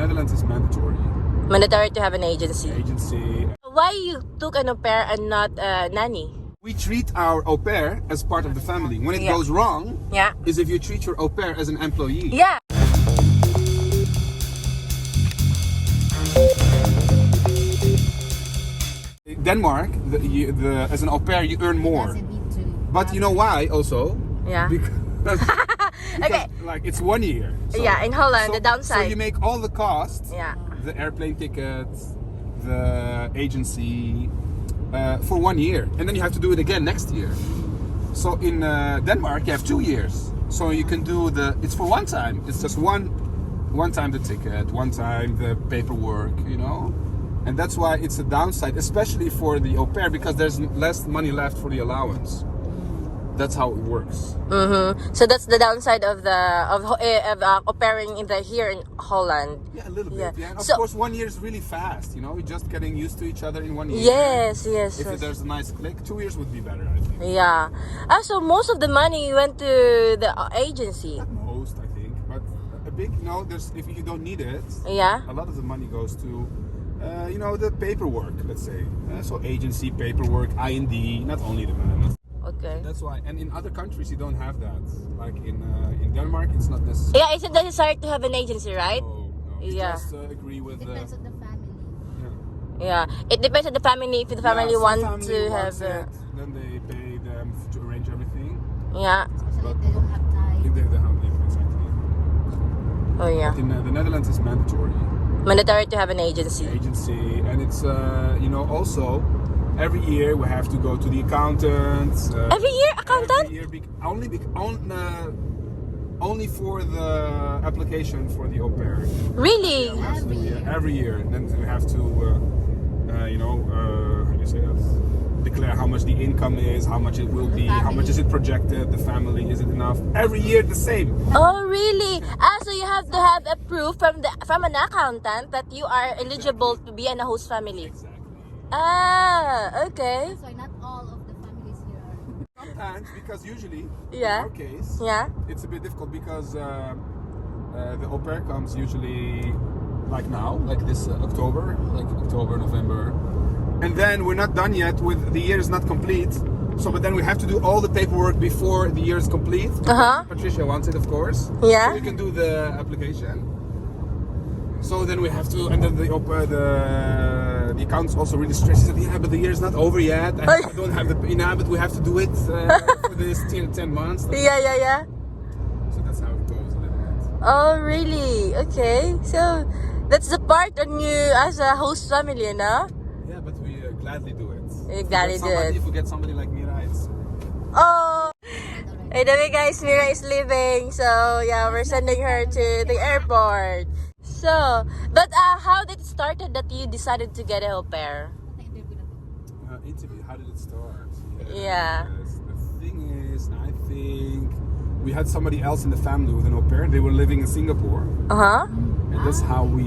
Netherlands is mandatory. Mandatory to have an agency. Agency. Why you took an au pair and not a nanny? We treat our au pair as part of the family. When it goes wrong, is if you treat your au pair as an employee. Yeah. Denmark, as an au pair, you earn more. But you know why also? Yeah. Because Okay. like it's 1 year. So, Yeah, in Holland, the downside. So you make all the costs. Yeah. The airplane tickets, the agency, for 1 year, and then you have to do it again next year. So in Denmark, you have 2 years. So you can do it's for one time. It's just one time the ticket, one time the paperwork, you know. And that's why it's a downside, especially for the au pair, because there's less money left for the allowance. That's how it works. So that's the downside of au pairing here in Holland. Yeah, a little bit. Yeah. Of So, course, 1 year is really fast. You know, you're just getting used to each other in 1 year. Yes. If there's a nice click, 2 years would be better, I think. Yeah. So most of the money went to the agency. Not most, I think, but a big. There's if you don't need it. Yeah. A lot of the money goes to, the paperwork. Let's say, so agency paperwork, IND, not only the man. Okay. That's why, and in other countries you don't have that. Like in Denmark, it's not necessary. Yeah, it's necessary to have an agency, right? No. You just agree with. Depends on the family. Yeah, it depends on the family. If the family wants to have, then they pay them to arrange everything. yeah. So if they don't have time. If they don't have time, exactly. Oh yeah. But in the Netherlands, is mandatory. Mandatory to have an agency. Agency, and it's also. Every year we have to go to the accountant. Every year, accountant? Every year, only for the application for the au pair. Really? Every year. And then we have to, how do you say that? Declare how much the income is, how much it will be, how much is it projected, the family, is it enough? Every year the same. Oh, really? So you have to have a proof from an accountant that you are eligible to be in a host family. Exactly. Okay. That's why not all of the families here are. Sometimes, because usually, in Yeah. our case, Yeah. it's a bit difficult because the au pair comes usually like now, like this October, November. And then we're not done yet with the year is not complete. So, but then we have to do all the paperwork before the year is complete. Patricia wants it, of course. Yeah. So we can do the application. So then we have to, and then the accountant's also really stressed. He said, yeah, but the year is not over yet. I don't have but we have to do it for this 10 months. Yeah. So that's how it goes a little bit. Oh, really? Okay. So that's the part on you as a host family, no? Yeah, but we gladly do it. We gladly do it. If we get somebody like Mira, it's... Oh! Anyway, guys, Mira is leaving. So, yeah, we're sending her to the airport. So, but how did it started that you decided to get a au pair? Interview, how did it start? Yeah. The thing is, I think we had somebody else in the family with an au pair. They were living in Singapore. And that's how we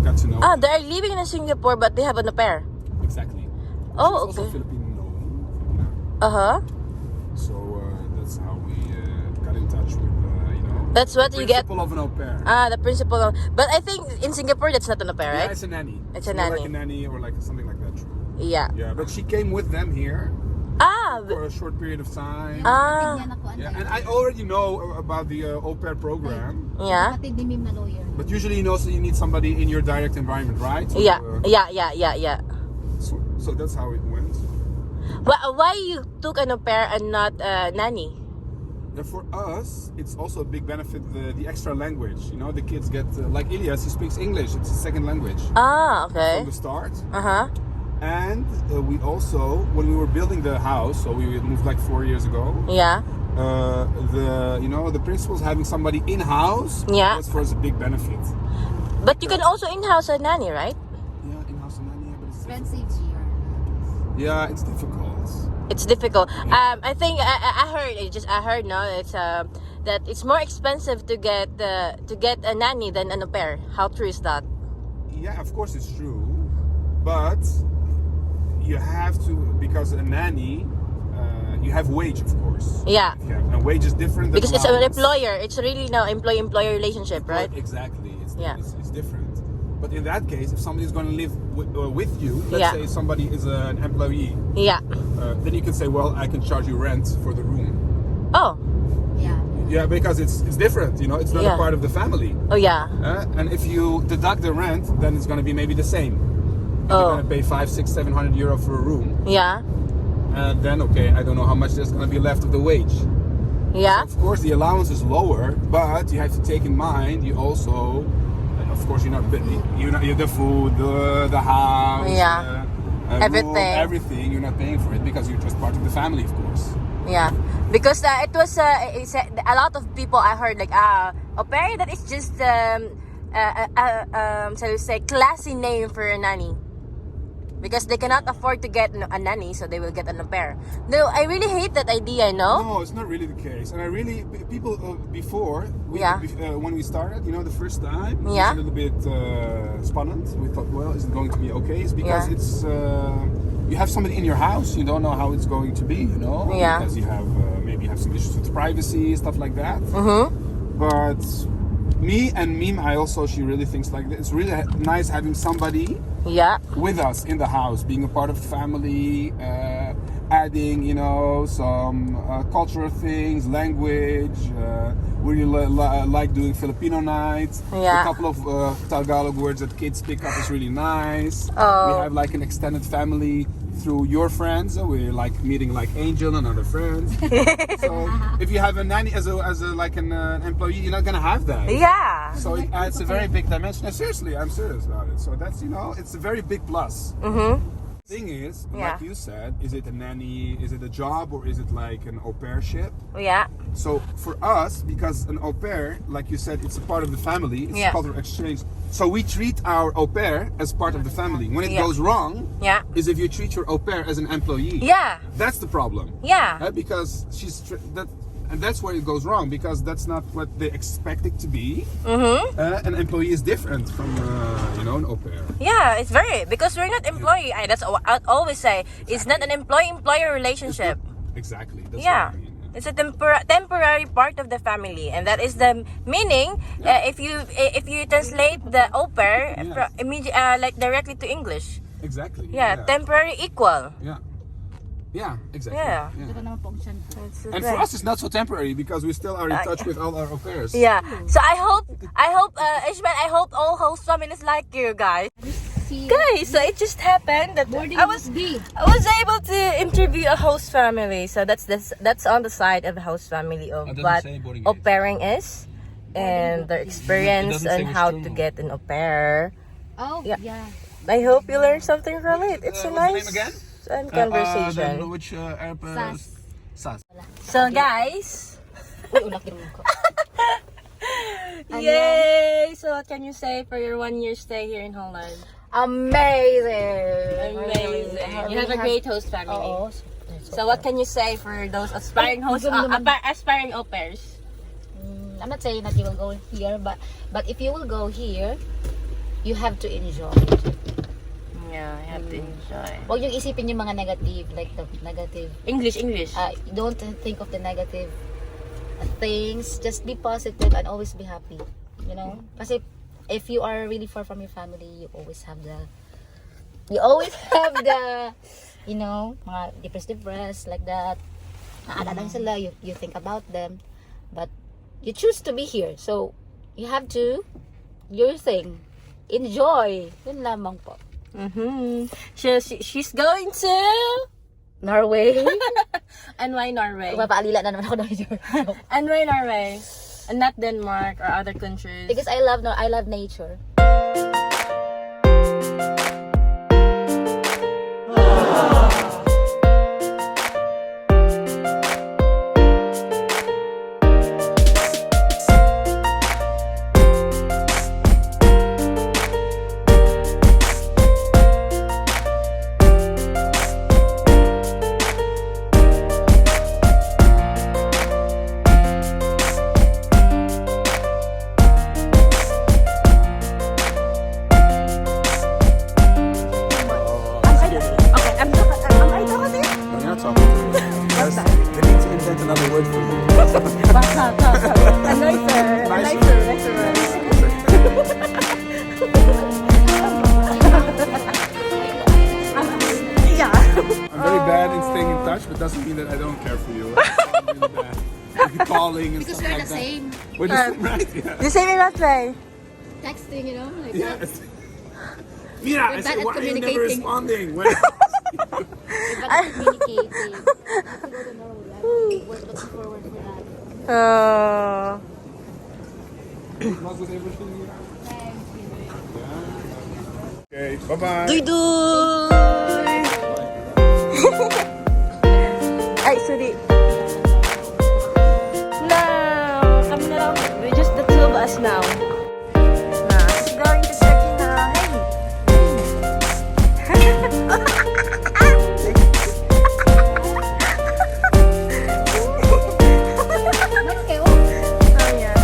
got to know. They're living in Singapore, but they have an au pair. Exactly. Oh, She's also okay. Filipino. So that's how we got in touch with, That's what you get. principal of an au pair. The principal. But I think in Singapore, that's not an au pair, right? Yeah, it's a nanny. It's a more nanny. like a nanny or like something like that. Yeah. Yeah, but she came with them here for a short period of time. Yeah, and I already know about the au pair program. Yeah. But But usually, so you need somebody in your direct environment, right? So, Yeah. So that's how it went. Why you took an au pair and not a nanny? For us, it's also a big benefit, the extra language. The kids get, like Ilias, he speaks English. It's his second language. Okay. From the start. And we also, when we were building the house, so we moved like 4 years ago. Yeah. The principals having somebody in-house. Yeah. Was for us a big benefit. But you can also in-house a nanny, right? Yeah, in-house nanny, but it's expensive here. yeah, it's difficult. It's difficult. I think I heard no, it's that it's more expensive to get a nanny than an au pair. How true is that? Yeah, of course it's true, but you have to, because a nanny, you have wage, of course. Yeah. And wage is different than because it's an allowance. employer. It's really now employee-employer relationship, right? Exactly. It's Yeah. It's different. But in that case, if somebody's going to live with you, let's Yeah. say somebody is an employee, Yeah. then you can say, well, I can charge you rent for the room. Oh. Yeah. Yeah, because it's different, you know, it's not Yeah. a part of the family. Oh yeah. And if you deduct the rent, then it's going to be maybe the same. If you're Oh. going to pay 500, 600, 700 euro for a room, Yeah. then okay, I don't know how much there's going to be left of the wage. Yeah. Of course, the allowance is lower, but you have to take in mind you also, of course, you're the food, the house, Yeah. Everything. room, everything. You're not paying for it because you're just part of the family, of course. Yeah, because it was a lot of people I heard like au pair, that is just so to say classy name for a nanny, because they cannot afford to get a nanny, so they will get an au pair. No, I really hate that idea. No, it's not really the case. And I really, people before, Yeah. when we started, you know, the first time, it Yeah. was a little bit spannend. We thought, well, is it going to be okay? It's because Yeah. it's, you have somebody in your house, you don't know how it's going to be, you know? Yeah. Because you have, maybe you have some issues with privacy, stuff like that. Mm-hmm. But me and Mim, she really thinks like that. It's really nice having somebody Yeah. with us in the house, being a part of the family, adding, you know, some cultural things, language. We really like doing Filipino nights. Yeah. A couple of Tagalog words that kids pick up is really nice. Oh. We have like an extended family through your friends. We like meeting like Angel and other friends. So if you have a nanny as a like an employee, you're not gonna have that. Yeah. So it adds a very big dimension. And seriously, I'm serious about it. So that's, you know, it's a very big plus. Mm-hmm. Thing is, Yeah. like you said, is it a nanny? Is it a job, or is it like an au pairship? Yeah. So for us, because an au pair, like you said, it's a part of the family. It's Yeah. a cultural exchange. So we treat our au pair as part of the family. When it Yeah. goes wrong, Yeah. is if you treat your au pair as an employee. Yeah. That's the problem. Yeah. Because and that's where it goes wrong, because that's not what they expect it to be. Mm-hmm. An employee is different from you know, an au pair. Yeah, it's very, because we're not employee. That's what I always say. It's not an employee-employer relationship. Exactly. That's Yeah, what I mean. it's a temporary part of the family, and that is the meaning. If you translate the au pair Yes. like directly to English, Exactly. yeah, temporary equal. Yeah. Yeah, exactly. Yeah. Ito naman po ang siyan ko. And for us, it's not so temporary because we still are in touch with all our au pairs. Yeah. So I hope, Ishmael, I hope all host families like you guys. See, Guys, so it just happened that boarding I was B. able to interview a host family. So that's on the side of the host family of It doesn't what say boarding au age. pairing is, and their experience doesn't say on which how term. to get an au pair. Oh, Yeah. yeah. I hope you learned something from it. It's a What's the nice name again? conversation. Which Sas. SAS. So guys, Uy, ulak din ko. yay! So what can you say for your 1 year stay here in Holland? Amazing. Amazing. You have a great host family. Oo. So what can you say for those aspiring hosts, aspiring au pairs? I'm not saying that you will go here, but if you will go here, you have to enjoy. Yeah, I have to enjoy. Huwag yung isipin yung mga negative, like the negative. English. Don't think of the negative things. Just be positive and always be happy. You know? Kasi if you are really far from your family, you always have the, you know, mga depressed, like that. Naalala lang sila, you think about them. But you choose to be here. So, you have to, your thing, enjoy. Yun lamang po. Mm-hmm. She's going to Norway. and why Norway? Mapaalila na naman ako ng And why Norway? And not Denmark or other countries? Because I love nature. it doesn't mean that I don't care for you. I'm really bad. Like calling and Because stuff we're like the same. that. We're the same, right? Yeah. The same in what way? Texting, you know, like Yes. Mira, I We're said, bad at why are you never communicating. responding? When we're bad at communicating. I don't know. We're looking forward for that. Oh. Was it everything? Okay, bye-bye. Duy duy! Ay, sorry. No! Kami na lang. We're just the two of us now. Nah, she's going to check in now. Let's go. Oh, yeah.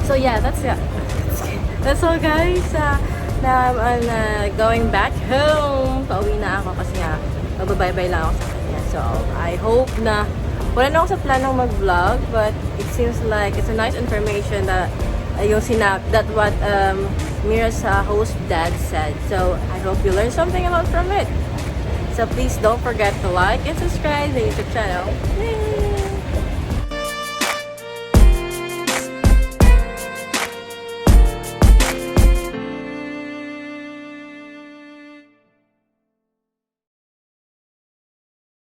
So, yeah, that's it. That's all, guys. Now I'm going back home. Pauwi na ako kasi nga magbabay-bye lang ako sa kanya. So, I hope na wala na ako sa planong mag-vlog, but it seems like it's a nice information that yung that what Mira's host dad said. So, I hope you learned something about from it. So, please don't forget to like and subscribe to the YouTube channel. Yay!